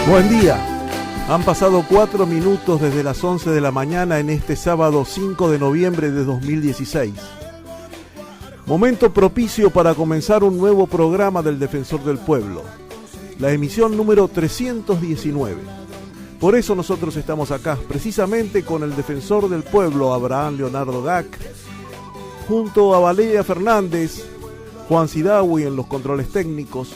Buen día. Han pasado 4 minutos desde las 11 de la mañana en este sábado 5 de noviembre de 2016. Momento propicio para comenzar un nuevo programa del Defensor del Pueblo, la emisión número 319. Por eso nosotros estamos acá, precisamente con el Defensor del Pueblo, Abraham Leonardo Gac, junto a Valeria Fernández, Juan Sidawi en los controles técnicos,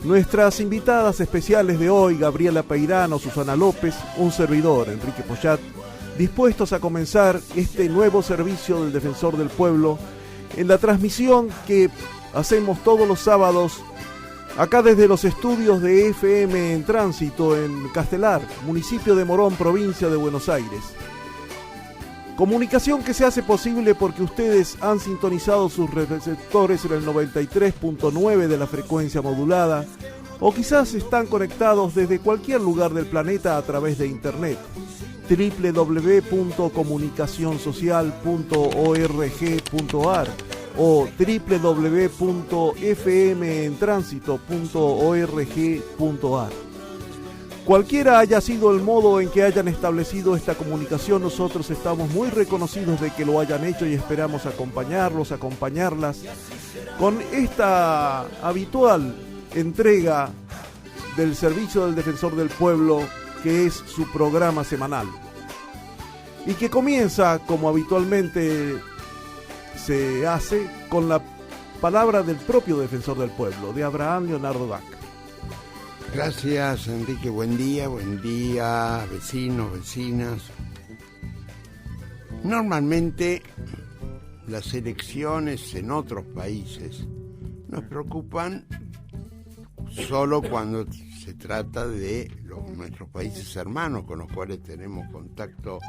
nuestras invitadas especiales de hoy, Gabriela Peirano, Susana López, un servidor, Enrique Pochat, dispuestos a comenzar este nuevo servicio del Defensor del Pueblo en la transmisión que hacemos todos los sábados acá desde los estudios de FM en Tránsito en Castelar, municipio de Morón, provincia de Buenos Aires. Comunicación que se hace posible porque ustedes han sintonizado sus receptores en el 93.9 de la frecuencia modulada o quizás están conectados desde cualquier lugar del planeta a través de internet www.comunicacionsocial.org.ar o www.fmentransito.org.ar. Cualquiera haya sido el modo en que hayan establecido esta comunicación, nosotros estamos muy reconocidos de que lo hayan hecho y esperamos acompañarlos, acompañarlas con esta habitual entrega del Servicio del Defensor del Pueblo, que es su programa semanal y que comienza, como habitualmente se hace, con la palabra del propio Defensor del Pueblo, de Abraham Leonardo Gac. Gracias, Enrique. Buen día, vecinos, vecinas. Normalmente las elecciones en otros países nos preocupan solo cuando se trata de nuestros países hermanos con los cuales tenemos contacto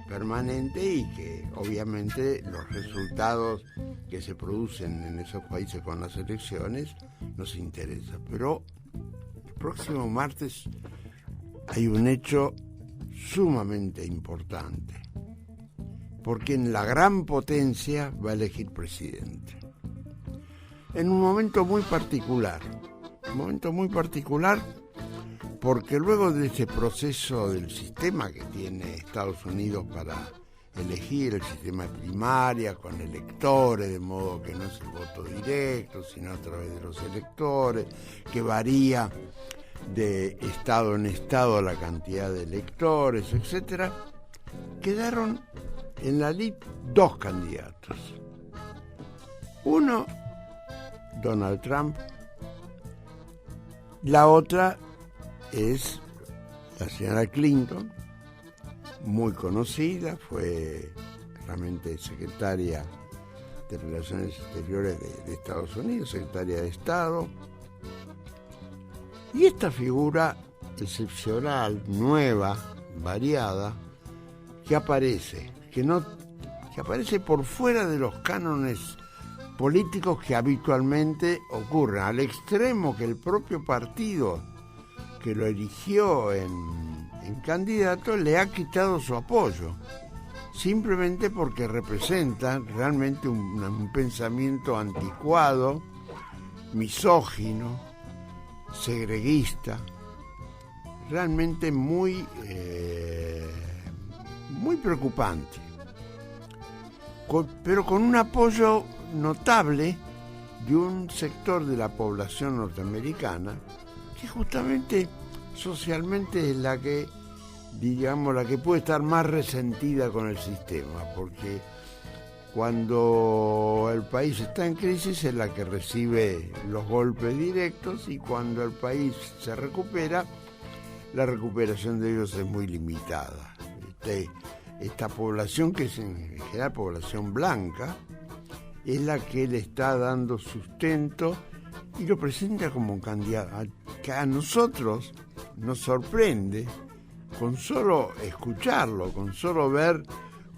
permanente y que obviamente los resultados que se producen en esos países con las elecciones nos interesan. Pero el próximo martes hay un hecho sumamente importante, porque en la gran potencia va a elegir presidente. En un momento muy particular, porque luego de ese proceso del sistema que tiene Estados Unidos para elegir, el sistema primaria con electores, de modo que no es el voto directo, sino a través de los electores, que varía de estado en estado la cantidad de electores, etcétera, quedaron en la lid 2 candidatos. Uno, Donald Trump. La otra es la señora Clinton, muy conocida, fue realmente secretaria de Relaciones Exteriores de Estados Unidos, secretaria de Estado. Y esta figura excepcional, nueva, variada, que aparece por fuera de los cánones políticos que habitualmente ocurren, al extremo que el propio partido que lo eligió en candidato le ha quitado su apoyo, simplemente porque representa realmente un pensamiento anticuado, misógino, segreguista, realmente muy preocupante, pero con un apoyo notable de un sector de la población norteamericana que justamente socialmente es la que puede estar más resentida con el sistema, porque cuando el país está en crisis es la que recibe los golpes directos, y cuando el país se recupera, la recuperación de ellos es muy limitada. Esta población, que es en general población blanca, es la que le está dando sustento y lo presenta como un candidato que a nosotros nos sorprende con solo escucharlo, con solo ver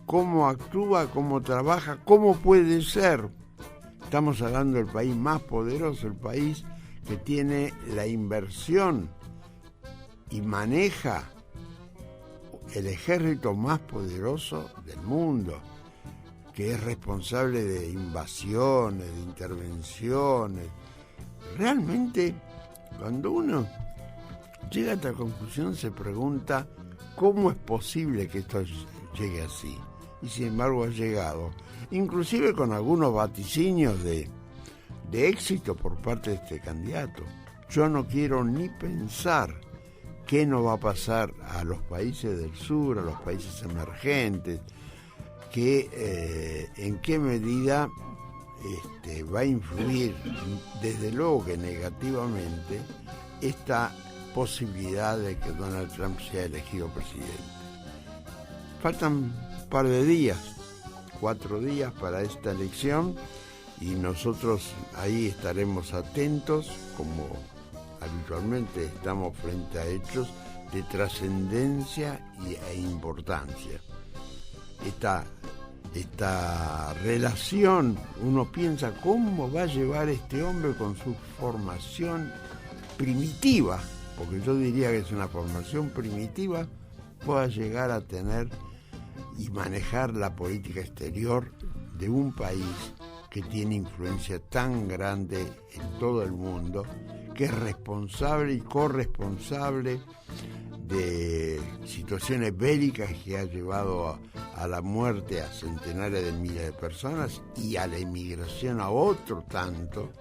cómo actúa, cómo trabaja, cómo puede ser. Estamos hablando del país más poderoso, el país que tiene la inversión y maneja el ejército más poderoso del mundo, que es responsable de invasiones, de intervenciones. Realmente, cuando uno llega a esta conclusión se pregunta cómo es posible que esto llegue así. Y sin embargo ha llegado, inclusive con algunos vaticinios de éxito por parte de este candidato. Yo no quiero ni pensar qué nos va a pasar a los países del sur, a los países emergentes, en qué medida va a influir, desde luego que negativamente, esta posibilidad de que Donald Trump sea elegido presidente. Faltan un par de días, 4 días para esta elección, y nosotros ahí estaremos atentos, como habitualmente estamos frente a hechos de trascendencia e importancia. Esta relación, uno piensa cómo va a llevar este hombre con su formación primitiva, porque yo diría que es una formación primitiva, pueda llegar a tener y manejar la política exterior de un país que tiene influencia tan grande en todo el mundo, que es responsable y corresponsable de situaciones bélicas que ha llevado a la muerte a centenares de miles de personas y a la emigración a otro tanto,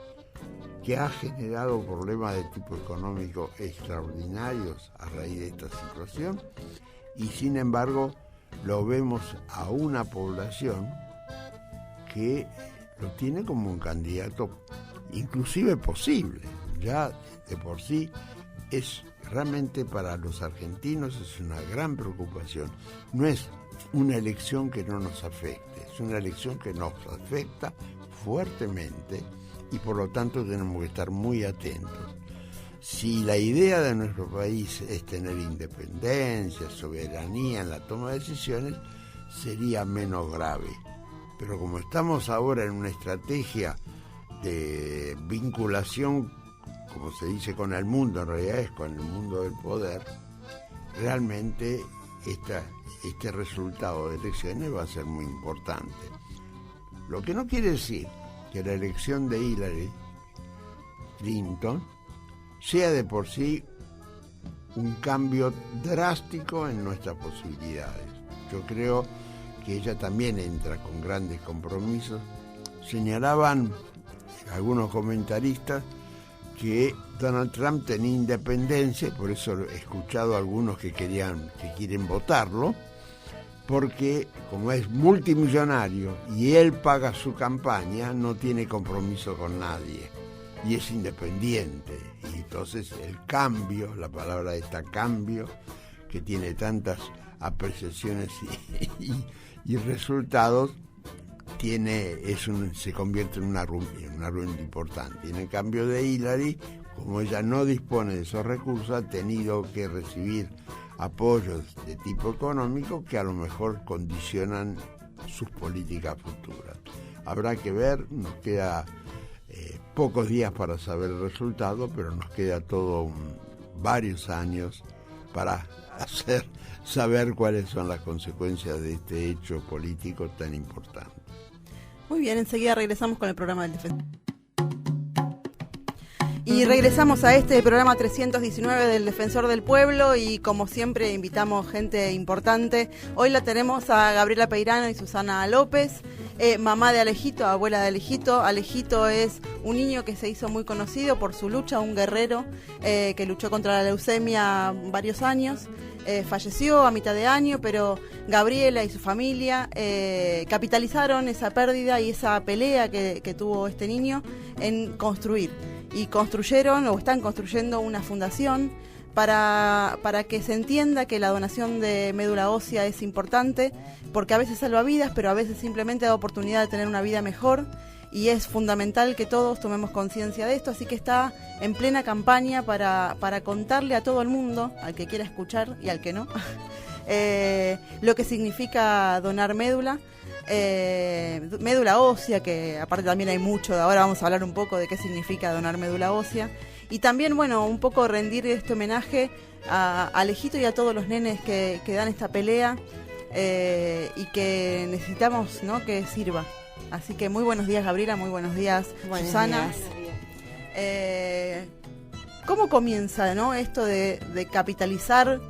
que ha generado problemas de tipo económico extraordinarios a raíz de esta situación, y sin embargo lo vemos a una población que lo tiene como un candidato inclusive posible. Ya de por sí es realmente, para los argentinos es una gran preocupación. No es una elección que no nos afecte, es una elección que nos afecta fuertemente, y por lo tanto tenemos que estar muy atentos. Si la idea de nuestro país es tener independencia, soberanía en la toma de decisiones, sería menos grave. Pero como estamos ahora en una estrategia de vinculación, como se dice, con el mundo, en realidad es con el mundo del poder, realmente este resultado de elecciones va a ser muy importante. Lo que no quiere decir que la elección de Hillary Clinton sea de por sí un cambio drástico en nuestras posibilidades. Yo creo que ella también entra con grandes compromisos. Señalaban algunos comentaristas que Donald Trump tenía independencia, por eso he escuchado a algunos que quieren votarlo, porque como es multimillonario y él paga su campaña, no tiene compromiso con nadie y es independiente. Y entonces el cambio, la palabra esta cambio, que tiene tantas apreciaciones y resultados, se convierte en una ruina importante. Y en el cambio de Hillary, como ella no dispone de esos recursos, ha tenido que recibir apoyos de tipo económico que a lo mejor condicionan sus políticas futuras. Habrá que ver, nos queda pocos días para saber el resultado, pero nos queda varios años para saber cuáles son las consecuencias de este hecho político tan importante. Muy bien, enseguida regresamos con el programa del Defensor. Y regresamos a este programa 319 del Defensor del Pueblo, y como siempre invitamos gente importante. Hoy la tenemos a Gabriela Peirano y Susana López, mamá de Alejito, abuela de Alejito. Alejito es un niño que se hizo muy conocido por su lucha, un guerrero que luchó contra la leucemia varios años. Falleció a mitad de año, pero Gabriela y su familia capitalizaron esa pérdida y esa pelea que tuvo este niño en construir. Y construyeron o están construyendo una fundación para que se entienda que la donación de médula ósea es importante, porque a veces salva vidas, pero a veces simplemente da oportunidad de tener una vida mejor, y es fundamental que todos tomemos conciencia de esto. Así que está en plena campaña para contarle a todo el mundo, al que quiera escuchar y al que no, lo que significa donar médula. Médula ósea, que aparte también hay mucho, ahora vamos a hablar un poco de qué significa donar médula ósea, y también, bueno, un poco rendir este homenaje a Alejito y a todos los nenes que dan esta pelea, y que necesitamos, ¿no?, que sirva. Así que muy buenos días, Gabriela, muy buenos días, Susana. ¿Cómo comienza, ¿no?, esto de capitalizar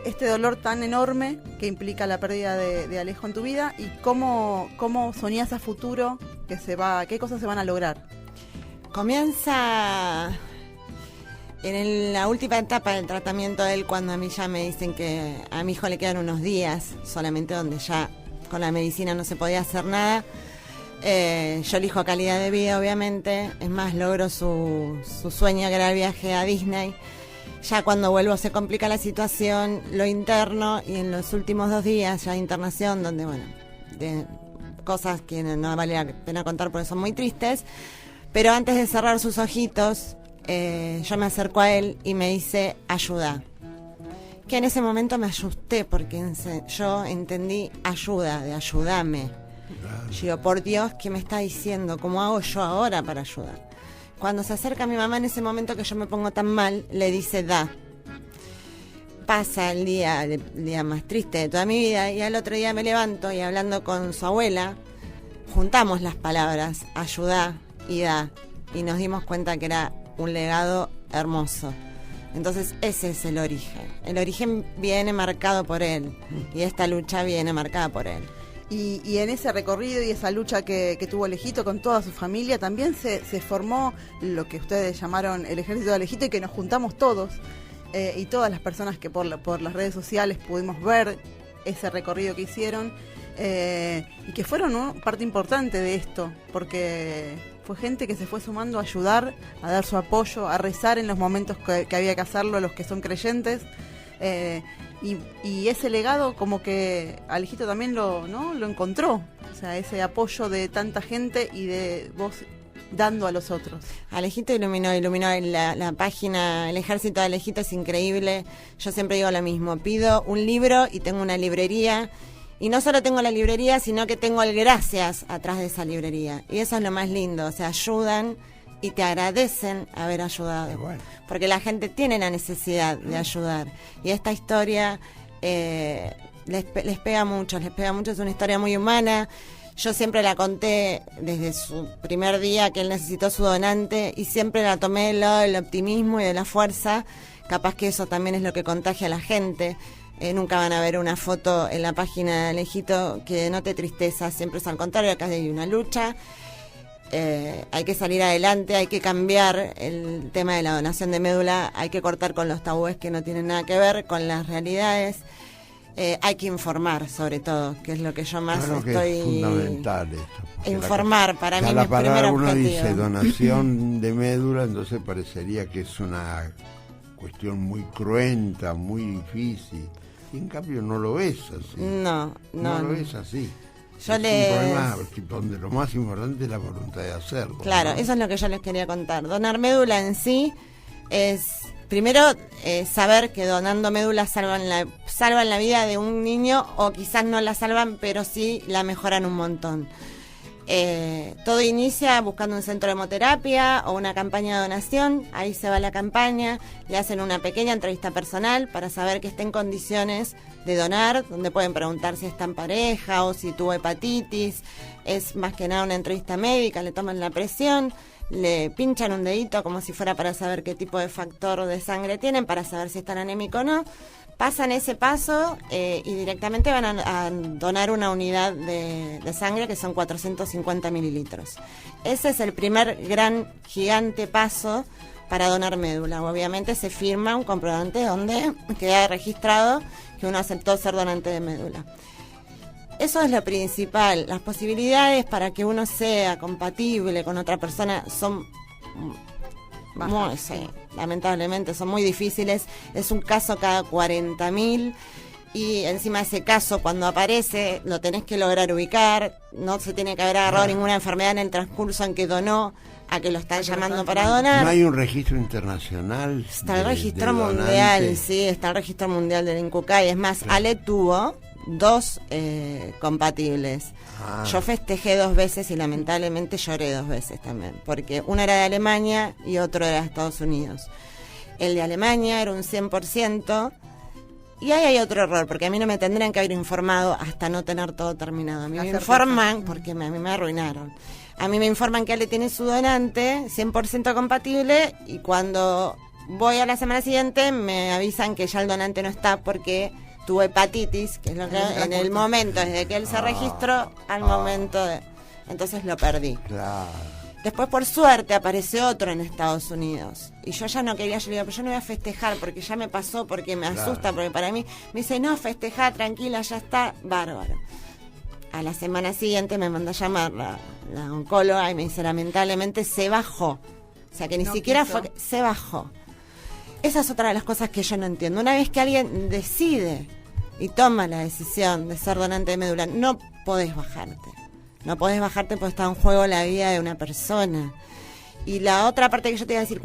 este dolor tan enorme que implica la pérdida de Alejo en tu vida? ¿Y cómo soñás a futuro qué cosas se van a lograr? Comienza en la última etapa del tratamiento de él, cuando a mí ya me dicen que a mi hijo le quedan unos días solamente, donde ya con la medicina no se podía hacer nada. Yo elijo calidad de vida, obviamente. Es más, logro su sueño, que era el viaje a Disney. Ya cuando vuelvo se complica la situación, lo interno, y en los últimos 2 días ya de internación, donde, bueno, de cosas que no vale la pena contar porque son muy tristes, pero antes de cerrar sus ojitos, yo me acerco a él y me dice: ayuda. Que en ese momento me asusté, porque yo entendí ayuda, de ayúdame. Yo digo, por Dios, ¿qué me está diciendo? ¿Cómo hago yo ahora para ayudar? Cuando se acerca a mi mamá, en ese momento que yo me pongo tan mal, le dice: da. Pasa el día más triste de toda mi vida, y al otro día me levanto y, hablando con su abuela, juntamos las palabras ayuda y da, y nos dimos cuenta que era un legado hermoso. Entonces ese es el origen. El origen viene marcado por él, y esta lucha viene marcada por él. Y en ese recorrido y esa lucha que tuvo Alejito con toda su familia, también se formó lo que ustedes llamaron el Ejército de Alejito, y que nos juntamos todos, y todas las personas que por las redes sociales pudimos ver ese recorrido que hicieron, y que fueron, ¿no?, parte importante de esto, porque fue gente que se fue sumando a ayudar, a dar su apoyo, a rezar en los momentos que había que hacerlo, los que son creyentes. Y ese legado, como que Alejito también lo encontró, o sea, ese apoyo de tanta gente y de vos dando a los otros. Alejito iluminó la página. El Ejército de Alejito es increíble. Yo siempre digo lo mismo: pido un libro y tengo una librería, y no solo tengo la librería, sino que tengo el gracias atrás de esa librería, y eso es lo más lindo. O sea, ayudan y te agradecen haber ayudado, bueno, porque la gente tiene la necesidad de ayudar, y esta historia les pega mucho, es una historia muy humana. Yo siempre la conté desde su primer día que él necesitó su donante, y siempre la tomé del lado del optimismo y de la fuerza. Capaz que eso también es lo que contagia a la gente. Nunca van a ver una foto en la página de Alejito que denote tristeza, siempre es al contrario, acá hay una lucha. Hay que salir adelante, hay que cambiar el tema de la donación de médula, hay que cortar con los tabúes que no tienen nada que ver con las realidades. Hay que informar, sobre todo, que es lo que yo más claro, estoy... que es fundamental esto. Informar, para mí, mi primer palabra, objetivo. uno dice donación de médula, entonces parecería que es una cuestión muy cruenta, muy difícil. Y en cambio no lo es así. No lo es así. Es un problema donde lo más importante es la voluntad de hacerlo. Claro, ¿no? Eso es lo que yo les quería contar. Donar médula en sí es, primero, saber que donando médula salvan la vida de un niño, o quizás no la salvan, pero sí la mejoran un montón. Todo inicia buscando un centro de hemoterapia o una campaña de donación. Ahí se va la campaña, le hacen una pequeña entrevista personal para saber que esté en condiciones de donar, donde pueden preguntar si está en pareja o si tuvo hepatitis. Es más que nada una entrevista médica, le toman la presión, le pinchan un dedito como si fuera para saber qué tipo de factor de sangre tienen, para saber si están anémicos o no. Pasan ese paso y directamente van a donar una unidad de sangre, que son 450 mililitros. Ese es el primer gran, gigante paso para donar médula. Obviamente se firma un comprobante donde queda registrado que uno aceptó ser donante de médula. Eso es lo principal. Las posibilidades para que uno sea compatible con otra persona son... sí, lamentablemente son muy difíciles. Es un caso cada 40.000, y encima ese caso, cuando aparece, lo tenés que lograr ubicar. No se tiene que haber agarrado ninguna enfermedad en el transcurso en que donó a que lo están llamando para donar. ¿No hay un registro internacional? Está el registro mundial, sí, está el registro mundial del INCUCAI. Es más, Ale tuvo 2 compatibles. Yo festejé 2 veces y lamentablemente lloré 2 veces también, porque uno era de Alemania y otro era de Estados Unidos. El de Alemania era un 100%, y ahí hay otro error, porque a mí no me tendrían que haber informado hasta no tener todo terminado. A mí me informan, porque a mí me arruinaron. A mí me informan que Ale tiene su donante 100% compatible, y cuando voy a la semana siguiente, me avisan que ya el donante no está porque tuvo hepatitis, que es lo que en el momento, desde que él se registró al momento de... Entonces lo perdí. Claro. Después, por suerte, apareció otro en Estados Unidos. Y yo ya no quería, yo le digo, pero yo no voy a festejar porque ya me pasó, porque me asusta, porque para mí... Me dice, no, festejar, tranquila, ya está, bárbaro. A la semana siguiente me manda a llamar la oncóloga y me dice, lamentablemente se bajó. O sea, que ni siquiera fue... Se bajó. Esa es otra de las cosas que yo no entiendo. Una vez que alguien decide y toma la decisión de ser donante de médula, no podés bajarte. No podés bajarte porque está en juego la vida de una persona. Y la otra parte que yo te iba a decir,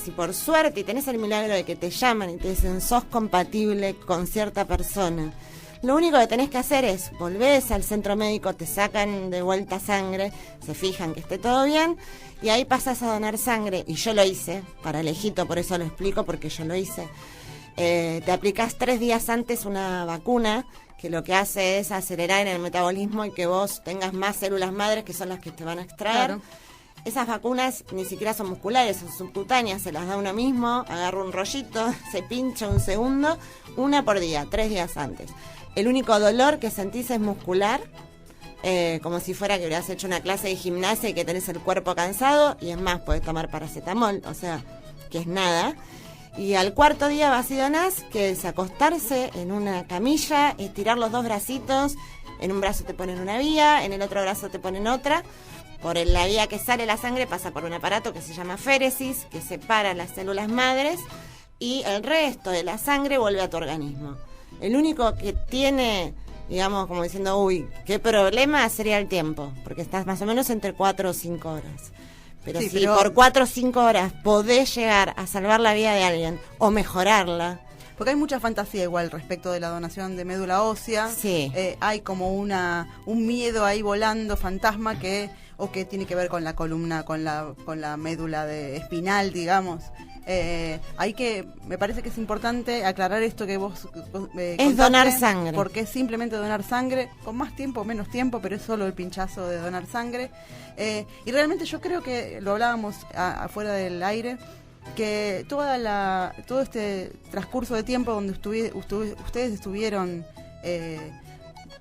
si por suerte y tenés el milagro de que te llaman y te dicen sos compatible con cierta persona, lo único que tenés que hacer es volvés al centro médico, te sacan de vuelta sangre, se fijan que esté todo bien y ahí pasás a donar sangre. Y yo lo hice, paralejito, por eso lo explico, porque yo lo hice. Te aplicás 3 días antes una vacuna que lo que hace es acelerar el metabolismo y que vos tengas más células madres, que son las que te van a extraer. Claro. Esas vacunas ni siquiera son musculares, son subcutáneas, se las da uno mismo, agarra un rollito, se pincha un segundo, 1 por día, 3 días antes. El único dolor que sentís es muscular, como si fuera que hubieras hecho una clase de gimnasia y que tenés el cuerpo cansado, y es más, podés tomar paracetamol, o sea, que es nada. Y al 4.º día vas y donás, que es acostarse en una camilla, estirar los 2 bracitos, en un brazo te ponen una vía, en el otro brazo te ponen otra. Por la vía que sale la sangre pasa por un aparato que se llama féresis, que separa las células madres, y el resto de la sangre vuelve a tu organismo. El único que tiene, digamos, como diciendo, uy, qué problema, sería el tiempo, porque estás más o menos entre 4 o 5 horas. Pero sí, si por 4 o 5 horas podés llegar a salvar la vida de alguien o mejorarla. Porque hay mucha fantasía igual respecto de la donación de médula ósea. Sí. Hay como un miedo ahí volando, fantasma, que tiene que ver con la columna, con la médula espinal, digamos. Me parece que es importante aclarar esto que vos es donar sangre, porque es simplemente donar sangre, con más tiempo o menos tiempo, pero es solo el pinchazo de donar sangre. Y realmente yo creo que lo hablábamos afuera del aire, que todo este transcurso de tiempo donde ustedes estuvieron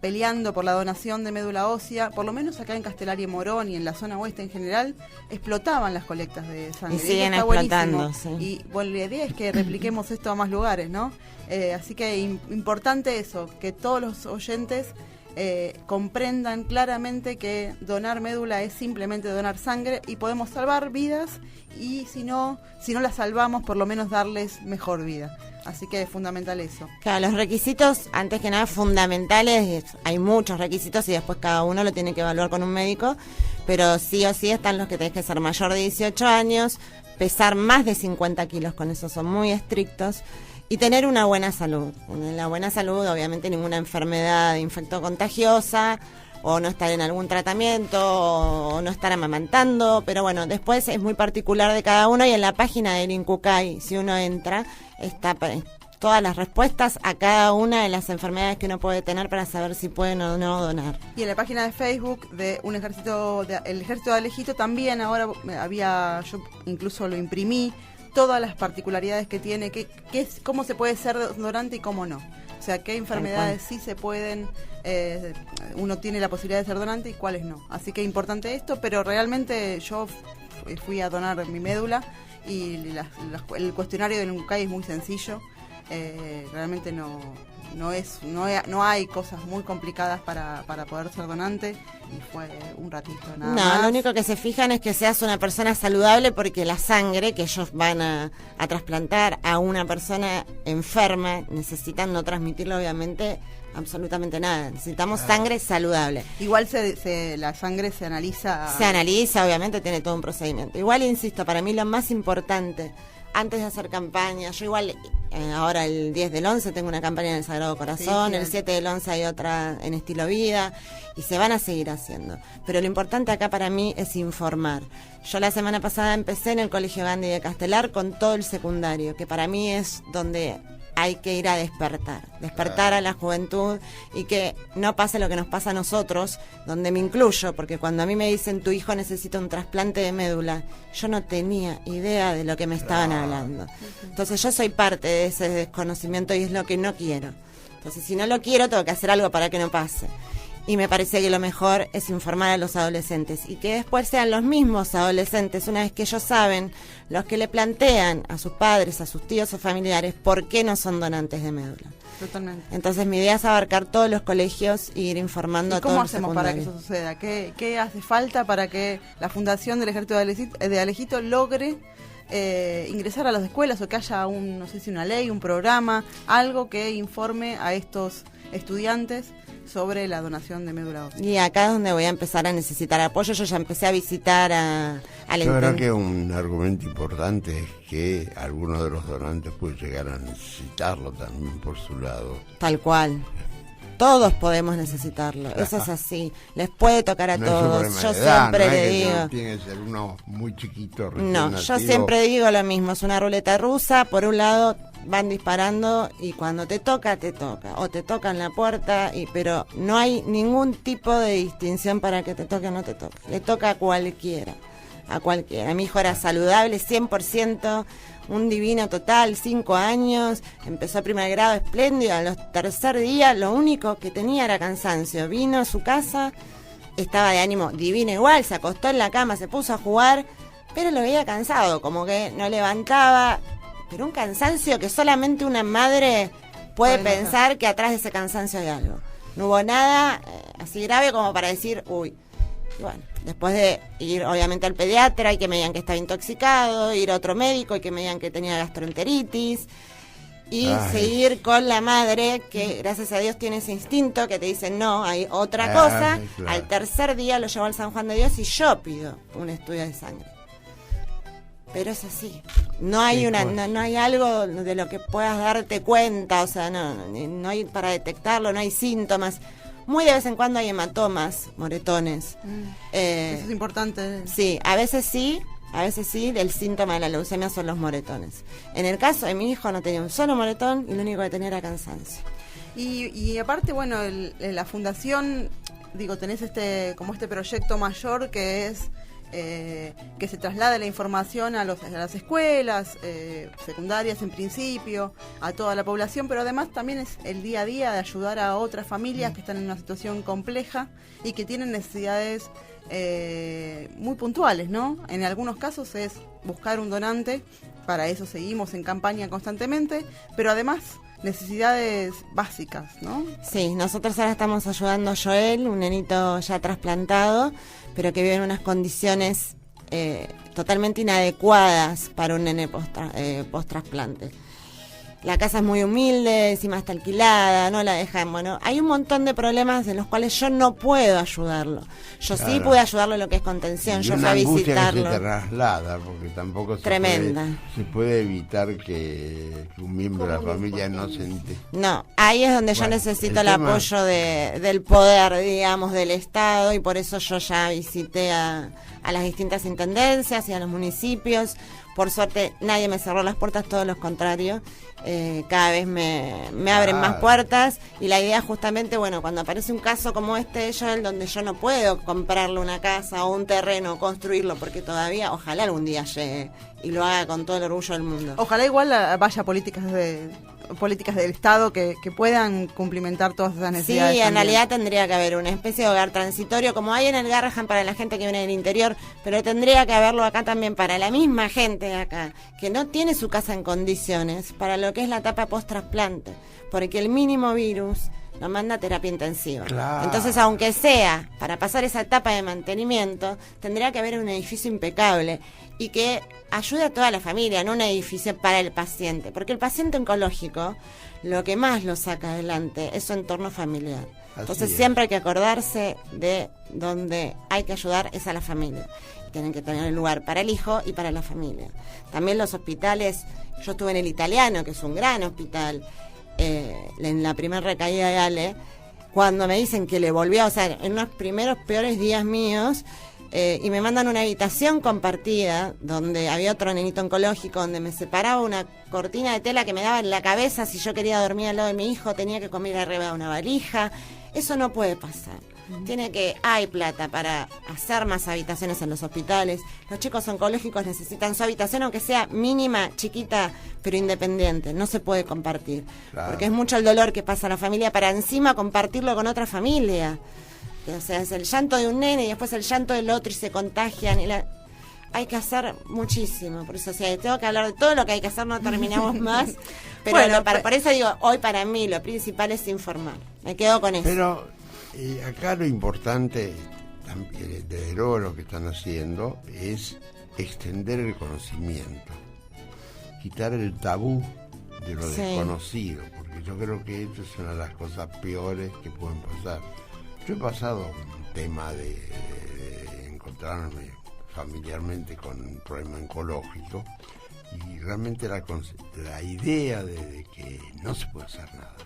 peleando por la donación de médula ósea, por lo menos acá en Castelar y Morón y en la zona oeste en general, explotaban las colectas de sangre. Y siguen explotando, sí. Y bueno, la idea es que repliquemos esto a más lugares, ¿no? Así que importante eso, que todos los oyentes comprendan claramente que donar médula es simplemente donar sangre y podemos salvar vidas, y si no las salvamos, por lo menos darles mejor vida. Así que es fundamental eso. Claro, los requisitos, antes que nada, fundamentales, hay muchos requisitos y después cada uno lo tiene que evaluar con un médico, pero sí o sí están los que tenés que ser mayor de 18 años, pesar más de 50 kilos, con eso son muy estrictos, y tener una buena salud. En la buena salud, obviamente, ninguna enfermedad infectocontagiosa, o no estar en algún tratamiento, o no estar amamantando, pero bueno, después es muy particular de cada uno, y en la página del INCUCAI, si uno entra, está todas las respuestas a cada una de las enfermedades que uno puede tener para saber si pueden o no donar. Y en la página de Facebook de el ejército de Alejito también ahora yo incluso lo imprimí, todas las particularidades que tiene, cómo se puede ser donante y cómo no. O sea, qué enfermedades sí se pueden, uno tiene la posibilidad de ser donante y cuáles no. Así que es importante esto, pero realmente yo fui a donar mi médula y el cuestionario del INCUCAI es muy sencillo. Realmente no hay cosas muy complicadas para poder ser donante, y fue un ratito nada más. Lo único que se fijan es que seas una persona saludable, porque la sangre que ellos van a trasplantar a una persona enferma necesitan no transmitirle obviamente absolutamente nada. Necesitamos sangre saludable. Igual la sangre se analiza. Se analiza, obviamente tiene todo un procedimiento. Igual, insisto, para mí lo más importante antes de hacer campaña, yo igual ahora el 10 del 11 tengo una campaña en el Sagrado Corazón, sí, el 7 del 11 hay otra en Estilo Vida, y se van a seguir haciendo. Pero lo importante acá para mí es informar. Yo la semana pasada empecé en el Colegio Gandhi de Castelar con todo el secundario, que para mí es donde hay que ir a despertar a la juventud y que no pase lo que nos pasa a nosotros, donde me incluyo, porque cuando a mí me dicen tu hijo necesita un trasplante de médula, yo no tenía idea de lo que me estaban hablando. Entonces yo soy parte de ese desconocimiento y es lo que no quiero. Entonces si no lo quiero, tengo que hacer algo para que no pase. Y me parece que lo mejor es informar a los adolescentes y que después sean los mismos adolescentes, una vez que ellos saben, los que le plantean a sus padres, a sus tíos o familiares por qué no son donantes de médula. Totalmente. Entonces mi idea es abarcar todos los colegios e ir informando a todos los secundarios. ¿Cómo hacemos para que eso suceda? ¿Qué hace falta para que la Fundación del Ejército de Alejito logre ingresar a las escuelas, o que haya no sé si una ley, un programa, algo que informe a estos estudiantes sobre la donación de médula ósea? Y acá es donde voy a empezar a necesitar apoyo. Yo ya empecé a visitar al Yo creo que un argumento importante es que algunos de los donantes pueden llegar a necesitarlo también por su lado. Tal cual. Todos podemos necesitarlo, eso es así. Les puede tocar a todos. Yo siempre le digo. Tiene que ser uno muy chiquito. No, yo siempre digo lo mismo. Es una ruleta rusa. Por un lado van disparando y cuando te toca, o te tocan la puerta, pero no hay ningún tipo de distinción para que te toque o no te toque. Le toca a cualquiera. Mi hijo era saludable 100%. Un divino total, 5 años, empezó primer grado espléndido, a los tercer día lo único que tenía era cansancio. Vino a su casa, estaba de ánimo divino igual, se acostó en la cama, se puso a jugar, pero lo veía cansado, como que no levantaba, pero un cansancio que solamente una madre puede pensar que atrás de ese cansancio hay algo. No hubo nada así grave como para decir, uy. Y bueno, después de ir obviamente al pediatra y que me digan que estaba intoxicado, ir a otro médico y que me digan que tenía gastroenteritis, y seguir con la madre que gracias a Dios tiene ese instinto que te dice no, hay otra cosa. Claro. Al tercer día lo llevó al San Juan de Dios y yo pido un estudio de sangre. Pero es así, no hay no hay algo de lo que puedas darte cuenta, o sea, no hay para detectarlo, no hay síntomas. Muy de vez en cuando hay hematomas, moretones. Eso es importante. Sí, a veces sí, el síntoma de la leucemia son los moretones. En el caso de mi hijo no tenía un solo moretón y lo único que tenía era cansancio. Y aparte, bueno, la fundación, tenés este proyecto mayor que es que se traslade la información a las escuelas secundarias en principio, a toda la población, pero además también es el día a día de ayudar a otras familias que están en una situación compleja y que tienen necesidades muy puntuales, ¿no? En algunos casos es buscar un donante, para eso seguimos en campaña constantemente, pero además necesidades básicas, ¿no? Sí, nosotros ahora estamos ayudando a Joel, un nenito ya trasplantado, pero que vive en unas condiciones totalmente inadecuadas para un nene post-trasplante. La casa es muy humilde, encima está alquilada, no la dejan. Bueno, hay un montón de problemas en los cuales yo no puedo ayudarlo. Yo sí pude ayudarlo en lo que es contención, yo fui a visitarlo. Que se traslada, porque tampoco se puede evitar que un miembro de la familia no se entere. No, ahí es donde yo necesito el apoyo del poder, digamos, del Estado, y por eso yo ya visité a las distintas intendencias y a los municipios. Por suerte nadie me cerró las puertas, todo lo contrario. Cada vez me abren más puertas, y la idea justamente, bueno, cuando aparece un caso como este de Joel, donde yo no puedo comprarle una casa o un terreno, construirlo, porque todavía, ojalá algún día llegue y lo haga con todo el orgullo del mundo. Ojalá igual vaya políticas del Estado que puedan cumplimentar todas esas necesidades. Sí, en realidad tendría que haber una especie de hogar transitorio, como hay en el Garrahan para la gente que viene del interior, pero tendría que haberlo acá también para la misma gente de acá, que no tiene su casa en condiciones, para lo que es la etapa post-trasplante, porque el mínimo virus lo manda a terapia intensiva. Claro. Entonces, aunque sea para pasar esa etapa de mantenimiento, tendría que haber un edificio impecable y que ayude a toda la familia, no un edificio para el paciente, porque el paciente oncológico lo que más lo saca adelante es su entorno familiar. Entonces siempre hay que acordarse de donde hay que ayudar es a la familia. Tienen que tener lugar para el hijo y para la familia. También los hospitales, yo estuve en el Italiano, que es un gran hospital, en la primera recaída de Ale, cuando me dicen que le volvió, o sea, en unos primeros peores días míos, y me mandan una habitación compartida donde había otro nenito oncológico, donde me separaba una cortina de tela que me daba en la cabeza. Si yo quería dormir al lado de mi hijo, tenía que comer arriba de una valija. Eso no puede pasar. Hay plata para hacer más habitaciones en los hospitales. Los chicos oncológicos necesitan su habitación, aunque sea mínima, chiquita, pero independiente. No se puede compartir. Claro. Porque es mucho el dolor que pasa a la familia para encima compartirlo con otra familia. O sea, es el llanto de un nene y después el llanto del otro y se contagian. Hay que hacer muchísimo. Por eso, tengo que hablar de todo lo que hay que hacer, no terminamos más. Pero bueno, por eso digo, hoy para mí lo principal es informar. Me quedo con eso. Pero acá lo importante, desde luego lo que están haciendo, es extender el conocimiento. Quitar el tabú de lo desconocido. Porque yo creo que esto es una de las cosas peores que pueden pasar. Yo he pasado un tema de encontrarme familiarmente con un problema oncológico y realmente la idea de que no se puede hacer nada,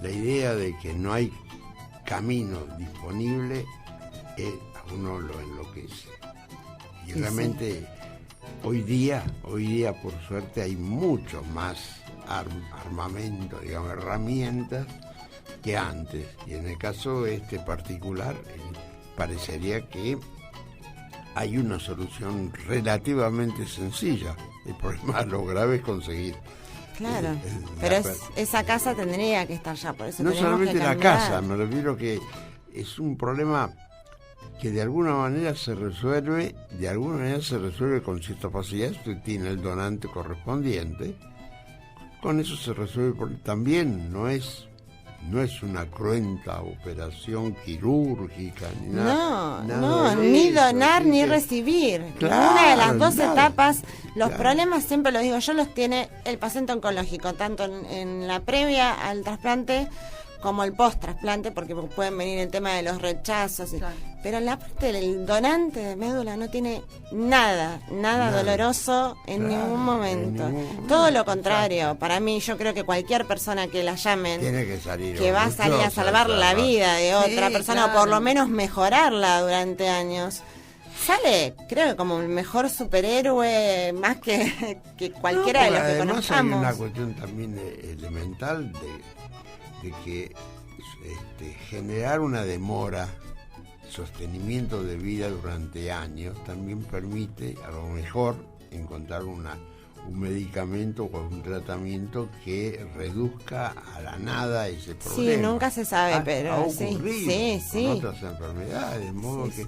la idea de que no hay camino disponible, a uno lo enloquece. Y realmente hoy día por suerte hay mucho más armamento, digamos, herramientas que antes, y en el caso particular parecería que hay una solución relativamente sencilla. El problema, lo grave es conseguir. Claro, pero esa casa tendría que estar ya, por eso no tenemos solamente que la cambiar. casa, me refiero que es un problema que de alguna manera se resuelve con cierta facilidad. Usted tiene el donante correspondiente, con eso se resuelve. También no es una cruenta operación quirúrgica ni nada. No, ni donar ni recibir. Claro, una de las dos etapas, los problemas siempre los digo yo, los tiene el paciente oncológico, tanto en la previa al trasplante como el post-trasplante, porque pueden venir el tema de los rechazos. Claro. Pero en la parte del donante de médula no tiene nada doloroso en ningún momento. Todo lo contrario. Para mí, yo creo que cualquier persona que la llamen, tiene que salir, que va a salir a salvar la vida de otra persona, o por lo menos mejorarla durante años, sale, creo que como el mejor superhéroe, más que cualquiera de los que conozcamos. Hay una cuestión también elemental de que generar una demora, sostenimiento de vida durante años, también permite a lo mejor encontrar un medicamento o un tratamiento que reduzca a la nada ese problema. Sí, nunca se sabe, pero ha ocurrido sí. con otras enfermedades, de modo que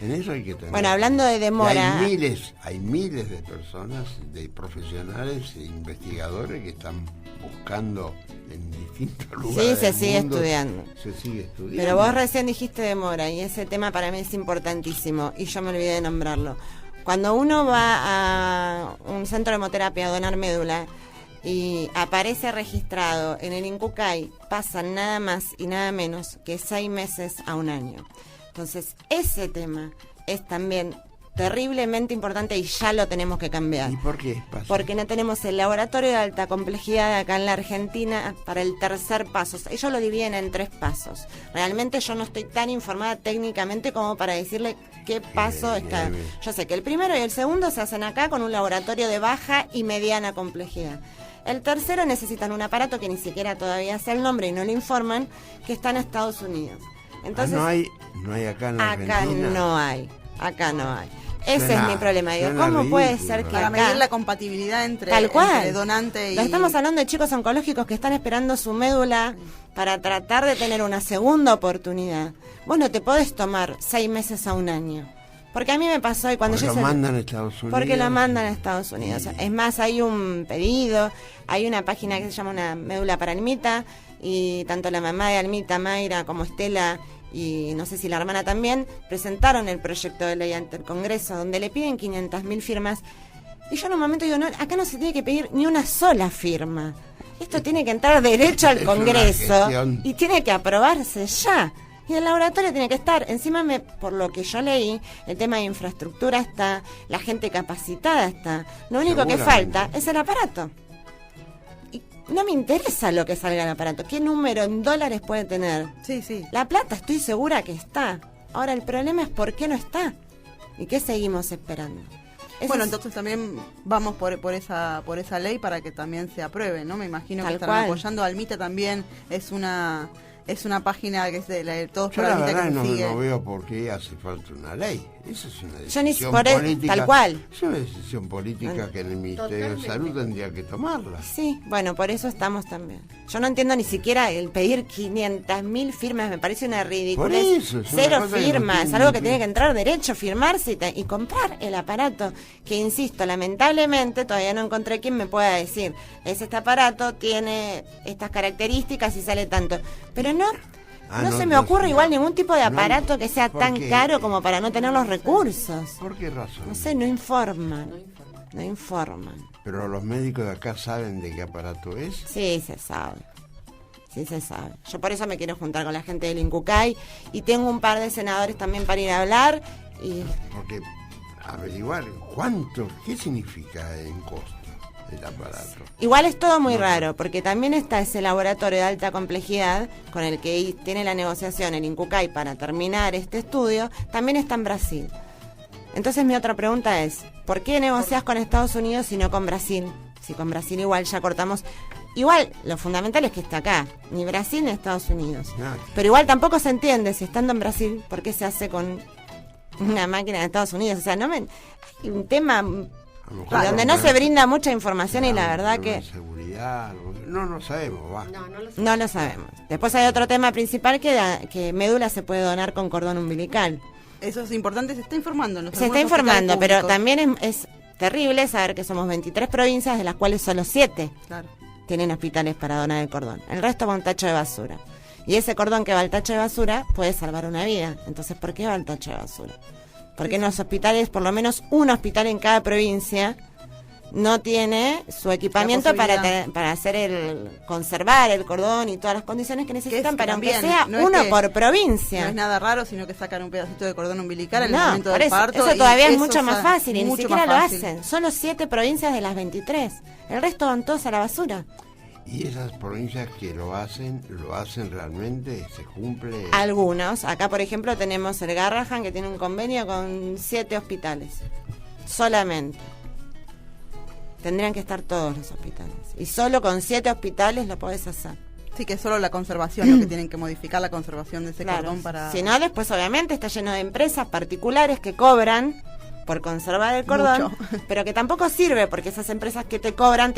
en eso hay que tener. Bueno, hablando de demora, hay miles de personas, de profesionales e investigadores que están buscando en distintos lugares. Sí, se sigue estudiando. Se sigue estudiando. Pero vos recién dijiste demora, y ese tema para mí es importantísimo, y yo me olvidé de nombrarlo. Cuando uno va a un centro de hemoterapia a donar médula y aparece registrado en el INCUCAI, pasan nada más y nada menos que 6 meses a 1 año. Entonces, ese tema es también terriblemente importante y ya lo tenemos que cambiar. ¿Y por qué pasa? Porque no tenemos el laboratorio de alta complejidad acá en la Argentina para el tercer paso. Ellos lo dividen en 3 pasos. Realmente yo no estoy tan informada técnicamente como para decirle qué paso está. Yo sé que el primero y el segundo se hacen acá con un laboratorio de baja y mediana complejidad. El tercero necesitan un aparato que ni siquiera todavía sé el nombre y no lo informan, que está en Estados Unidos. Entonces, no hay acá en la Argentina. Acá no hay. Ese es mi problema. Digo, ¿cómo ridículo, puede ser que para acá, medir la compatibilidad entre donante y... Lo estamos hablando de chicos oncológicos que están esperando su médula para tratar de tener una segunda oportunidad. Vos no te podés tomar 6 meses a 1 año. Porque a mí me pasó y cuando yo... Porque lo mandan a Estados Unidos. Porque lo mandan a Estados Unidos. Sí. Es más, hay un pedido, hay una página que se llama Una Médula para Almita, y tanto la mamá de Almita, Mayra, como Estela, y no sé si la hermana también, presentaron el proyecto de ley ante el Congreso, donde le piden 500.000 firmas. Y yo en un momento digo, no, acá no se tiene que pedir ni una sola firma. Esto tiene que entrar derecho al Congreso y tiene que aprobarse ya. Y el laboratorio tiene que estar. Encima, por lo que yo leí, el tema de infraestructura está, la gente capacitada está. Lo único que falta es el aparato. Y no me interesa lo que salga el aparato. ¿Qué número en dólares puede tener? Sí. La plata estoy segura que está. Ahora el problema es por qué no está y qué seguimos esperando. Bueno, entonces también vamos por esa ley para que también se apruebe, ¿no? Me imagino que estarán apoyando. Almita también es una página que es de todos por Almita que se sigue. No veo por qué hace falta una ley. Eso es una decisión política. Tal cual. Es una decisión política que en el Ministerio de Salud tendría que tomarla. Sí, bueno, por eso estamos también. Yo no entiendo ni siquiera el pedir 500.000 firmas, me parece una ridiculez. Por eso, 0 firmas, es algo que tiene que entrar derecho, firmarse y comprar el aparato. Que insisto, lamentablemente todavía no encontré quien me pueda decir, este aparato tiene estas características y sale tanto. Pero no se me ocurre igual ningún tipo de aparato que sea tan caro como para no tener los recursos. ¿Por qué razón? No sé, no informan. ¿Pero los médicos de acá saben de qué aparato es? Sí, se sabe. Yo por eso me quiero juntar con la gente del INCUCAI y tengo un par de senadores también para ir a hablar. Porque averiguar qué significa en costo el aparato. Igual es todo muy raro, porque también está ese laboratorio de alta complejidad con el que tiene la negociación el INCUCAI para terminar este estudio, también está en Brasil. Entonces mi otra pregunta es, ¿por qué negociás con Estados Unidos y no con Brasil? Si con Brasil igual ya cortamos. Igual, lo fundamental es que está acá, ni Brasil ni Estados Unidos. Pero igual tampoco se entiende, si estando en Brasil, ¿por qué se hace con una máquina de Estados Unidos? O sea, hay un tema donde no se brinda mucha información y la verdad que... Seguridad, no sabemos, va. No lo sabemos. Después hay otro tema principal que médula se puede donar con cordón umbilical. Eso es importante, se está informando. Se está informando, pero también es terrible saber que somos 23 provincias, de las cuales solo 7 tienen hospitales para donar el cordón. El resto va a un tacho de basura. Y ese cordón que va al tacho de basura puede salvar una vida. Entonces, ¿por qué va al tacho de basura? Porque en los hospitales, por lo menos un hospital en cada provincia, no tiene su equipamiento para hacer conservar el cordón y todas las condiciones que necesitan para aunque sea uno por provincia. No es nada raro, sino que sacan un pedacito de cordón umbilical en el momento del parto. Eso todavía es mucho más fácil y ni siquiera lo hacen. Solo 7 provincias de las 23. El resto van todos a la basura. ¿Y esas provincias que lo hacen realmente? ¿Se cumple? Algunos. Acá, por ejemplo, tenemos el Garrahan, que tiene un convenio con 7 hospitales. Solamente. Tendrían que estar todos los hospitales. Y solo con 7 hospitales lo podés hacer. Sí, que es solo la conservación, lo que tienen que modificar la conservación de ese cordón para... Si no, después obviamente está lleno de empresas particulares que cobran por conservar el cordón, pero que tampoco sirve, porque esas empresas que te cobran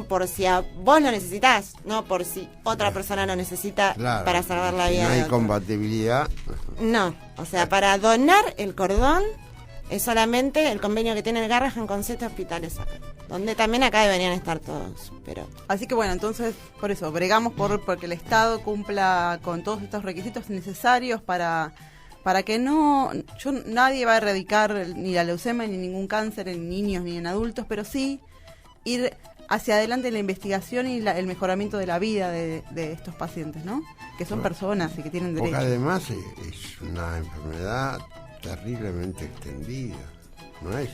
por si vos lo necesitas, no por si otra persona lo necesita para salvar la vida. No hay compatibilidad. No, o sea, para donar el cordón es solamente el convenio que tiene el Garrahan con 7 hospitales acá, donde también acá deberían estar todos. Pero así que bueno, entonces por eso bregamos porque el Estado cumpla con todos estos requisitos necesarios para que nadie va a erradicar ni la leucemia ni ningún cáncer en niños ni en adultos, pero sí ir hacia adelante en la investigación y el mejoramiento de la vida de estos pacientes, ¿no? Que son personas y que tienen derecho. Porque además es una enfermedad terriblemente extendida, ¿no es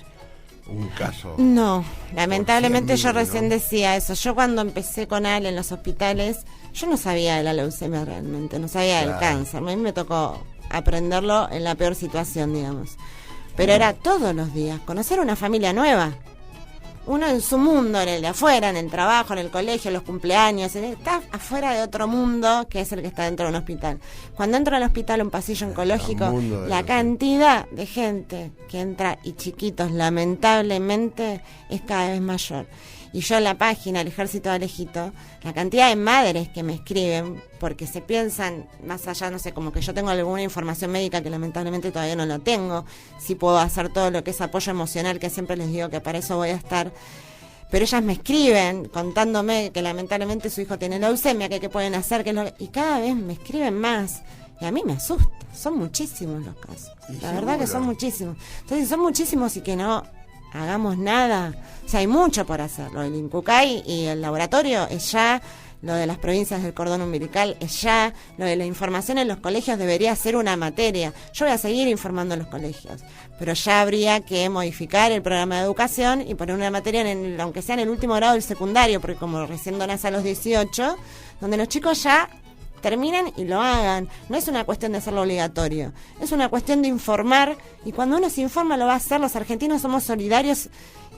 un caso? No, lamentablemente yo recién decía eso. Yo cuando empecé con Ale en los hospitales, yo no sabía de la leucemia realmente, no sabía del cáncer. A mí me tocó aprenderlo en la peor situación, digamos. Pero era todos los días, conocer una familia nueva. Uno en su mundo, en el de afuera, en el trabajo, en el colegio, en los cumpleaños, está afuera de otro mundo que es el que está dentro de un hospital. Cuando entra al hospital, un pasillo oncológico, la cantidad de gente que entra y chiquitos, lamentablemente, es cada vez mayor. Y yo en la página, el Ejército de Alejito, la cantidad de madres que me escriben, porque se piensan, más allá, no sé, como que yo tengo alguna información médica que lamentablemente todavía no lo tengo, si puedo hacer todo lo que es apoyo emocional, que siempre les digo que para eso voy a estar, pero ellas me escriben contándome que lamentablemente su hijo tiene leucemia, que qué pueden hacer, y cada vez me escriben más, y a mí me asusta, son muchísimos los casos, la verdad que son muchísimos. Entonces son muchísimos y que no hagamos nada, o sea, hay mucho por hacer. Lo del INCUCAI y el laboratorio es ya, lo de las provincias del cordón umbilical es ya, lo de la información en los colegios debería ser una materia. Yo voy a seguir informando en los colegios, pero ya habría que modificar el programa de educación y poner una materia, aunque sea en el último grado del secundario, porque como recién donás a los 18, donde los chicos ya terminen y lo hagan. No es una cuestión de hacerlo obligatorio, es una cuestión de informar, y cuando uno se informa lo va a hacer. Los argentinos somos solidarios,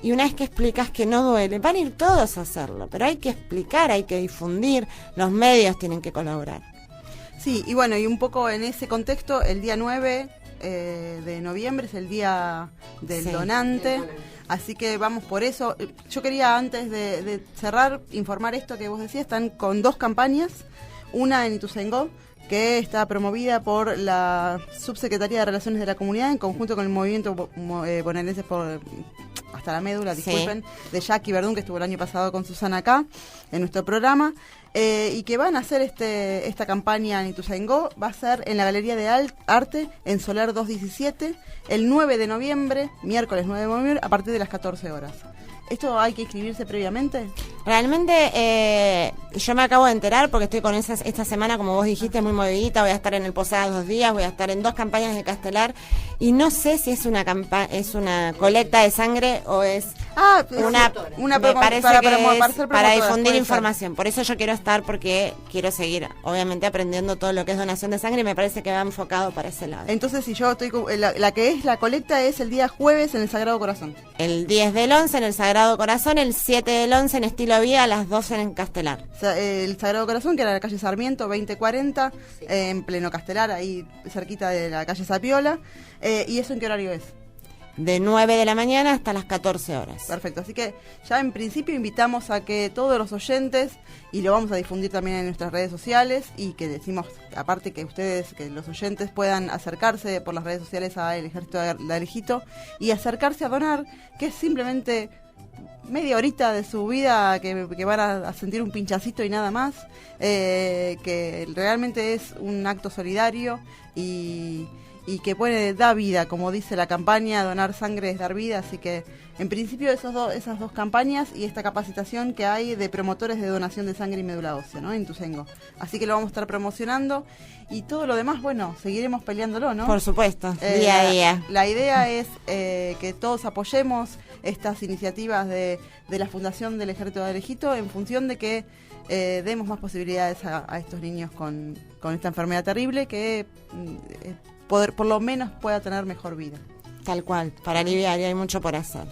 y una vez que explicas que no duele, van a ir todos a hacerlo, pero hay que explicar, hay que difundir, los medios tienen que colaborar. Sí, y bueno, y un poco en ese contexto, el día 9 de noviembre es el día del donante, así que vamos por eso. Yo quería, antes de cerrar, informar esto que vos decías. Están con 2 campañas, una en Ituzaingó, que está promovida por la Subsecretaría de Relaciones de la Comunidad en conjunto con el movimiento bonaerense por hasta la médula, disculpen, de Jackie Verdún, que estuvo el año pasado con Susana acá en nuestro programa, y que van a hacer esta campaña en Ituzaingó. Va a ser en la Galería de Arte en Solar 217 el 9 de noviembre, miércoles 9 de noviembre, a partir de las 14 horas. ¿Esto hay que inscribirse previamente? Realmente yo me acabo de enterar porque estoy con esta semana, como vos dijiste, muy movidita. Voy a estar en el Posadas 2 días, voy a estar en 2 campañas de Castelar, y no sé si es una colecta de sangre o es una me parece para difundir información. Por eso yo quiero estar, porque quiero seguir obviamente aprendiendo todo lo que es donación de sangre, y me parece que va enfocado para ese lado. Entonces, si yo estoy la que es la colecta es el día jueves en el Sagrado Corazón. El 10 del 11 en el Sagrado Corazón, el 7 del 11 en Estilo Vida, a las 12 en Castelar. El Sagrado Corazón, que era la calle Sarmiento 2040, en pleno Castelar, ahí cerquita de la calle Sapiola. ¿Y eso en qué horario es? De 9 de la mañana hasta las 14 horas. Perfecto, así que ya en principio invitamos a que todos los oyentes, y lo vamos a difundir también en nuestras redes sociales, y que decimos, aparte, que ustedes, que los oyentes puedan acercarse por las redes sociales al Ejército de Alejito y acercarse a donar, que es simplemente media horita de su vida que van a sentir un pinchacito y nada más, que realmente es un acto solidario y que da vida, como dice la campaña, donar sangre es dar vida. Así que en principio esas dos campañas y esta capacitación que hay de promotores de donación de sangre y médula ósea, ¿no?, en Ituzaingó. Así que lo vamos a estar promocionando, y todo lo demás, bueno, seguiremos peleándolo, ¿no? Por supuesto, día a día. La idea es que todos apoyemos estas iniciativas de la Fundación del Ejército de Alejito, en función de que demos más posibilidades a estos niños con esta enfermedad terrible, que por lo menos pueda tener mejor vida. Tal cual, para aliviar, y hay mucho por hacer.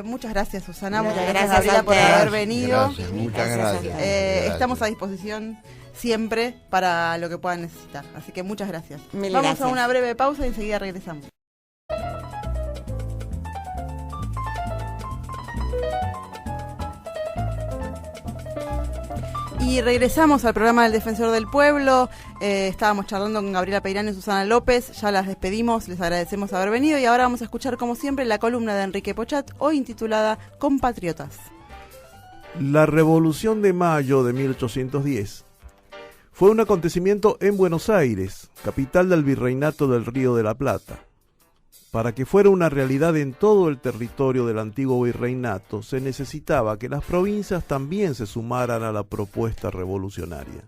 Muchas gracias, Susana. Muchas gracias, gracias, Gabriela, por haber venido. Gracias, muchas gracias. Estamos a disposición siempre para lo que puedan necesitar. Así que muchas gracias. Mil Vamos gracias. a una breve pausa y enseguida regresamos. Y regresamos al programa del Defensor del Pueblo. Estábamos charlando con Gabriela Peirano y Susana López. Ya las despedimos, les agradecemos haber venido, y ahora vamos a escuchar, como siempre, la columna de Enrique Pochat, hoy intitulada Compatriotas. La Revolución de Mayo de 1810 fue un acontecimiento en Buenos Aires, capital del Virreinato del Río de la Plata. Para que fuera una realidad en todo el territorio del antiguo virreinato, se necesitaba que las provincias también se sumaran a la propuesta revolucionaria.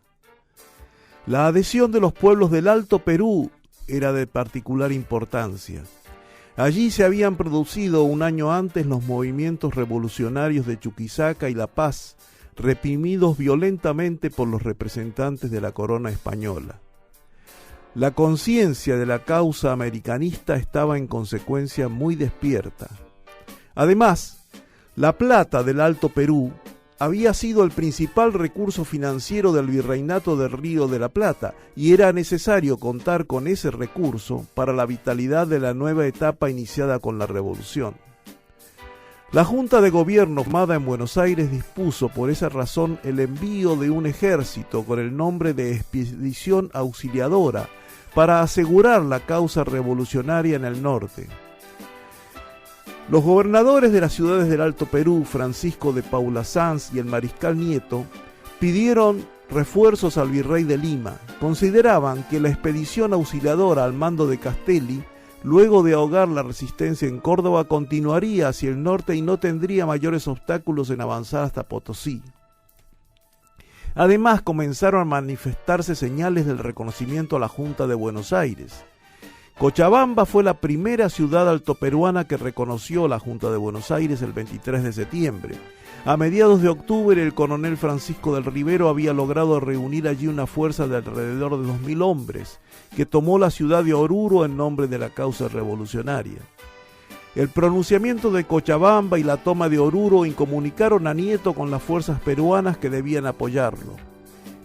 La adhesión de los pueblos del Alto Perú era de particular importancia. Allí se habían producido un año antes los movimientos revolucionarios de Chuquisaca y La Paz, reprimidos violentamente por los representantes de la corona española. La conciencia de la causa americanista estaba en consecuencia muy despierta. Además, la plata del Alto Perú había sido el principal recurso financiero del Virreinato del Río de la Plata, y era necesario contar con ese recurso para la vitalidad de la nueva etapa iniciada con la Revolución. La Junta de Gobierno formada en Buenos Aires dispuso por esa razón el envío de un ejército con el nombre de Expedición Auxiliadora para asegurar la causa revolucionaria en el norte. Los gobernadores de las ciudades del Alto Perú, Francisco de Paula Sanz y el mariscal Nieto, pidieron refuerzos al virrey de Lima. Consideraban que la expedición auxiliadora al mando de Castelli, luego de ahogar la resistencia en Córdoba, continuaría hacia el norte y no tendría mayores obstáculos en avanzar hasta Potosí. Además, comenzaron a manifestarse señales del reconocimiento a la Junta de Buenos Aires, Cochabamba fue la primera ciudad altoperuana que reconoció la Junta de Buenos Aires el 23 de septiembre. A mediados de octubre, el coronel Francisco del Rivero había logrado reunir allí una fuerza de alrededor de 2.000 hombres, que tomó la ciudad de Oruro en nombre de la causa revolucionaria. El pronunciamiento de Cochabamba y la toma de Oruro incomunicaron a Nieto con las fuerzas peruanas que debían apoyarlo.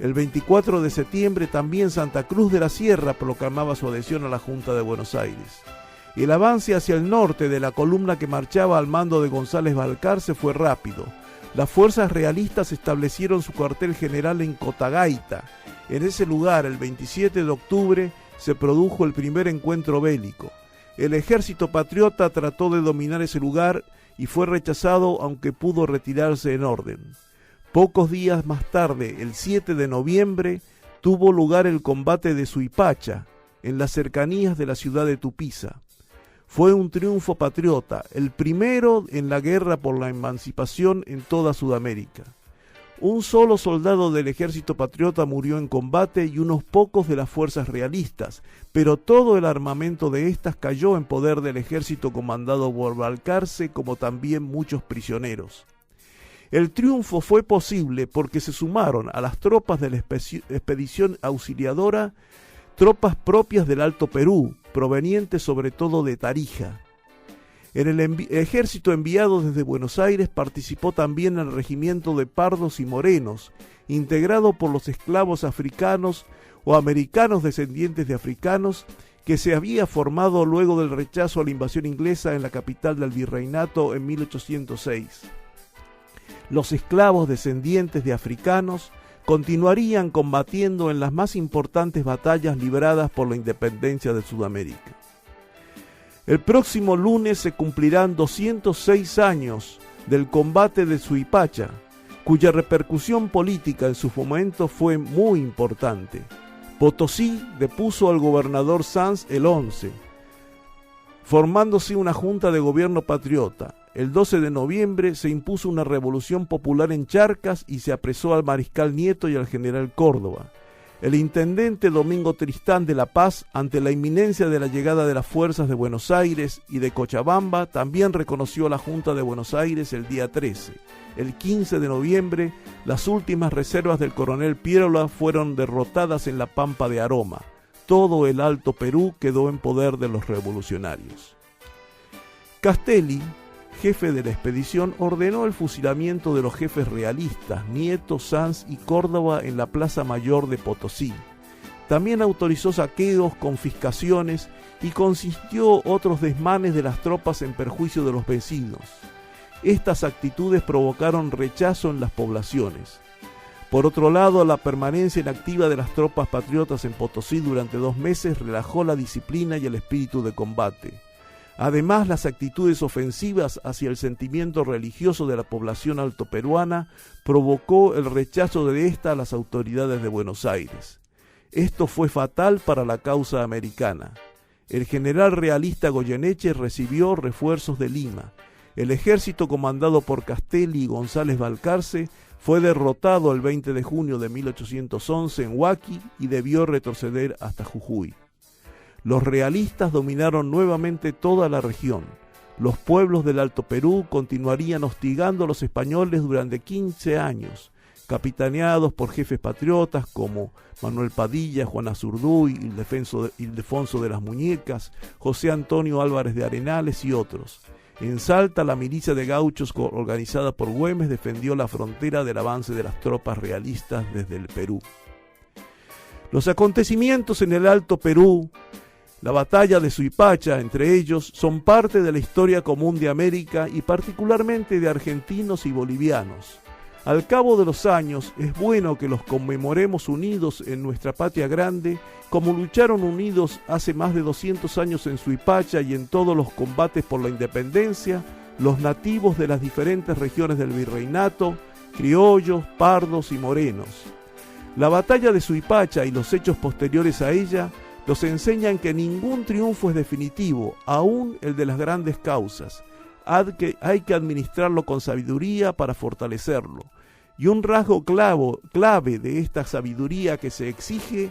El 24 de septiembre también Santa Cruz de la Sierra proclamaba su adhesión a la Junta de Buenos Aires. El avance hacia el norte de la columna que marchaba al mando de González Balcarce fue rápido. Las fuerzas realistas establecieron su cuartel general en Cotagaita. En ese lugar, el 27 de octubre, se produjo el primer encuentro bélico. El ejército patriota trató de dominar ese lugar y fue rechazado, aunque pudo retirarse en orden. Pocos días más tarde, el 7 de noviembre, tuvo lugar el combate de Suipacha, en las cercanías de la ciudad de Tupiza. Fue un triunfo patriota, el primero en la guerra por la emancipación en toda Sudamérica. Un solo soldado del ejército patriota murió en combate y unos pocos de las fuerzas realistas, pero todo el armamento de estas cayó en poder del ejército comandado por Balcarce, como también muchos prisioneros. El triunfo fue posible porque se sumaron a las tropas de la expedición auxiliadora tropas propias del Alto Perú, provenientes sobre todo de Tarija. En el ejército enviado desde Buenos Aires participó también el regimiento de pardos y morenos, integrado por los esclavos africanos o americanos descendientes de africanos, que se había formado luego del rechazo a la invasión inglesa en la capital del virreinato en 1806. Los esclavos descendientes de africanos continuarían combatiendo en las más importantes batallas libradas por la independencia de Sudamérica. El próximo lunes se cumplirán 206 años del combate de Suipacha, cuya repercusión política en su momento fue muy importante. Potosí depuso al gobernador Sanz el 11, formándose una junta de gobierno patriota. El 12 de noviembre se impuso una revolución popular en Charcas y se apresó al mariscal Nieto y al general Córdoba. El intendente Domingo Tristán de La Paz, ante la inminencia de la llegada de las fuerzas de Buenos Aires y de Cochabamba, también reconoció a la Junta de Buenos Aires el día 13. El 15 de noviembre, las últimas reservas del coronel Pierola fueron derrotadas en la Pampa de Aroma. Todo el Alto Perú quedó en poder de los revolucionarios. Castelli, jefe de la expedición, ordenó el fusilamiento de los jefes realistas, Nieto, Sanz y Córdoba en la Plaza Mayor de Potosí. También autorizó saqueos, confiscaciones y consintió otros desmanes de las tropas en perjuicio de los vecinos. Estas actitudes provocaron rechazo en las poblaciones. Por otro lado, la permanencia inactiva de las tropas patriotas en Potosí durante 2 meses relajó la disciplina y el espíritu de combate. Además, las actitudes ofensivas hacia el sentimiento religioso de la población altoperuana provocó el rechazo de esta a las autoridades de Buenos Aires. Esto fue fatal para la causa americana. El general realista Goyeneche recibió refuerzos de Lima. El ejército comandado por Castelli y González Balcarce fue derrotado el 20 de junio de 1811 en Huaki y debió retroceder hasta Jujuy. Los realistas dominaron nuevamente toda la región. Los pueblos del Alto Perú continuarían hostigando a los españoles durante 15 años, capitaneados por jefes patriotas como Manuel Padilla, Juan Azurduy, Ildefonso de las Muñecas, José Antonio Álvarez de Arenales y otros. En Salta, la milicia de gauchos organizada por Güemes defendió la frontera del avance de las tropas realistas desde el Perú. Los acontecimientos en el Alto Perú, la batalla de Suipacha, entre ellos, son parte de la historia común de América y particularmente de argentinos y bolivianos. Al cabo de los años, es bueno que los conmemoremos unidos en nuestra patria grande, como lucharon unidos hace más de 200 años en Suipacha y en todos los combates por la independencia, los nativos de las diferentes regiones del virreinato, criollos, pardos y morenos. La batalla de Suipacha y los hechos posteriores a ella nos enseñan que ningún triunfo es definitivo, aún el de las grandes causas. Hay que administrarlo con sabiduría para fortalecerlo. Y un rasgo clave de esta sabiduría que se exige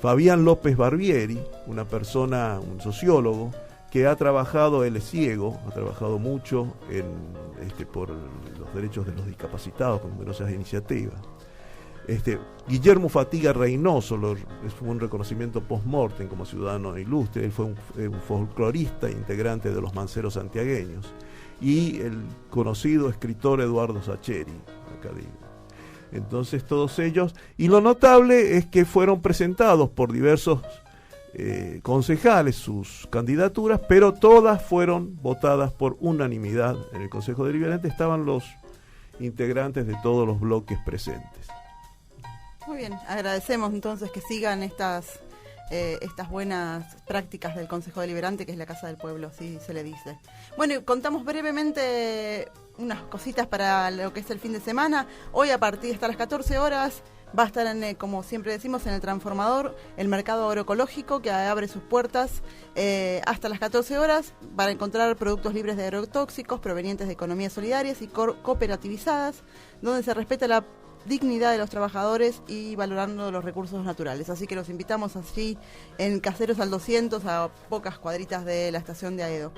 Fabián López Barbieri, una persona, un sociólogo, que ha trabajado, él es ciego, ha trabajado mucho por los derechos de los discapacitados con numerosas iniciativas. Guillermo Fatiga Reynoso, es un reconocimiento post-mortem como ciudadano ilustre. Él fue un folclorista integrante de los Manceros santiagueños, y el conocido escritor Eduardo Sacheri, acá digo. Entonces todos ellos, y lo notable es que fueron presentados por diversos concejales sus candidaturas, pero todas fueron votadas por unanimidad en el Consejo Deliberante. Estaban los integrantes de todos los bloques presentes. Muy bien, agradecemos entonces que sigan estas buenas prácticas del Consejo Deliberante, que es la Casa del Pueblo, así se le dice. Bueno, contamos brevemente unas cositas para lo que es el fin de semana. Hoy a partir de las 14 horas va a estar, como siempre decimos, en el Transformador, el mercado agroecológico, que abre sus puertas hasta las 14 horas para encontrar productos libres de agrotóxicos provenientes de economías solidarias y cooperativizadas, donde se respeta la dignidad de los trabajadores y valorando los recursos naturales. Así que los invitamos allí en Caseros al 200, a pocas cuadritas de la estación de Aedo.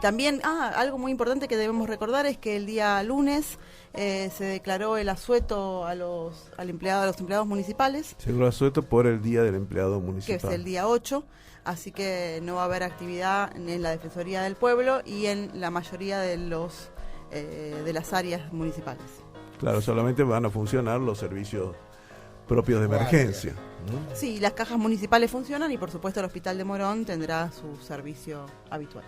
También, algo muy importante que debemos recordar es que el día lunes se declaró el asueto a los empleados municipales. Se declaró asueto por el Día del Empleado Municipal, que es el día 8, así que no va a haber actividad en la Defensoría del Pueblo y en la mayoría de las áreas municipales. Claro, solamente van a funcionar los servicios propios de emergencia, ¿no? Sí, las cajas municipales funcionan y por supuesto el Hospital de Morón tendrá su servicio habitual.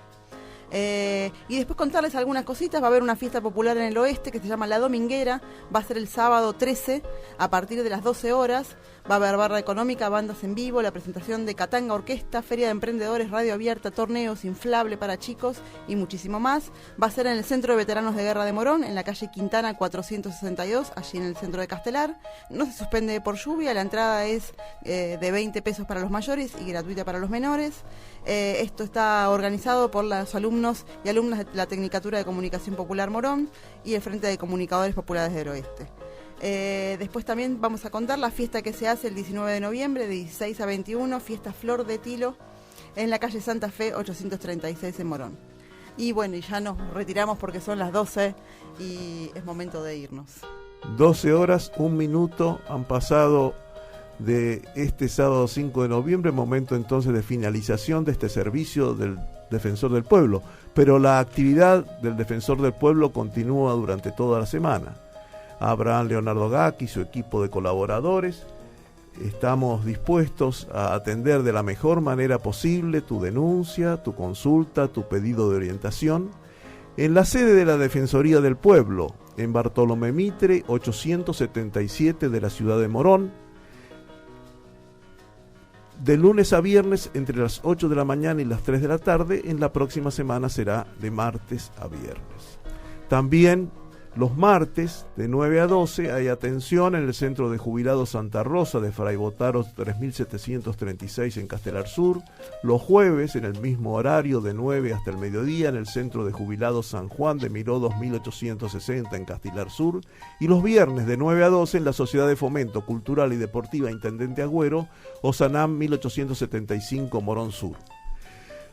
Y después contarles algunas cositas. Va a haber una fiesta popular en el oeste que se llama La Dominguera. Va a ser el sábado 13 a partir de las 12 horas. Va a haber barra económica, bandas en vivo, la presentación de Catanga Orquesta, feria de emprendedores, radio abierta, torneos, inflable para chicos y muchísimo más. Va a ser en el Centro de Veteranos de Guerra de Morón, en la calle Quintana 462, allí en el centro de Castelar. No se suspende por lluvia, la entrada es de 20 pesos para los mayores y gratuita para los menores. Esto está organizado por los alumnos y alumnas de la Tecnicatura de Comunicación Popular Morón y el Frente de Comunicadores Populares del Oeste. Después también vamos a contar la fiesta que se hace el 19 de noviembre de 16 a 21, fiesta Flor de Tilo, en la calle Santa Fe 836 en Morón. Y bueno, y ya nos retiramos porque son las 12 y es momento de irnos. 12 horas, 1 minuto han pasado de este sábado 5 de noviembre, momento entonces de finalización de este servicio del Defensor del Pueblo, pero la actividad del Defensor del Pueblo continúa durante toda la semana. Abraham Leonardo Gacki y su equipo de colaboradores estamos dispuestos a atender de la mejor manera posible tu denuncia, tu consulta, tu pedido de orientación en la sede de la Defensoría del Pueblo, en Bartolomé Mitre 877 de la ciudad de Morón, de lunes a viernes entre las 8 de la mañana y las 3 de la tarde. En la próxima semana será de martes a viernes. También los martes de 9 a 12 hay atención en el Centro de Jubilados Santa Rosa de Fray Botaro 3736 en Castelar Sur. Los jueves en el mismo horario de 9 hasta el mediodía en el Centro de Jubilados San Juan de Miró 2860 en Castelar Sur. Y los viernes de 9 a 12 en la Sociedad de Fomento Cultural y Deportiva Intendente Agüero, Osanam 1875 Morón Sur.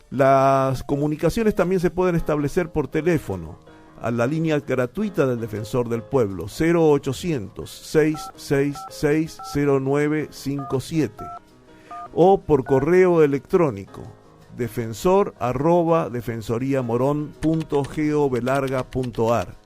Las comunicaciones también se pueden establecer por teléfono a la línea gratuita del Defensor del Pueblo 0800-666-0957 o por correo electrónico defensor@defensoriamorón.gov.ar.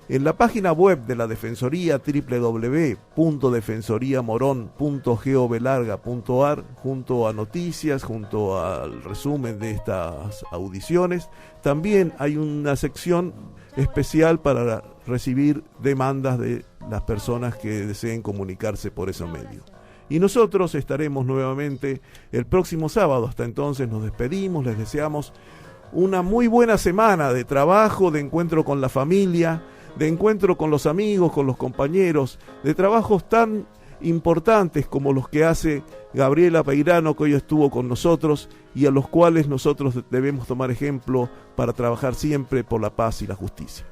En la página web de la Defensoría www.defensoriamorón.gov.ar, junto a noticias, junto al resumen de estas audiciones, también hay una sección especial para recibir demandas de las personas que deseen comunicarse por ese medio. Y nosotros estaremos nuevamente el próximo sábado. Hasta entonces nos despedimos, les deseamos una muy buena semana de trabajo, de encuentro con la familia, de encuentro con los amigos, con los compañeros, de trabajos tan importantes como los que hace Gabriela Peirano, que hoy estuvo con nosotros y a los cuales nosotros debemos tomar ejemplo para trabajar siempre por la paz y la justicia.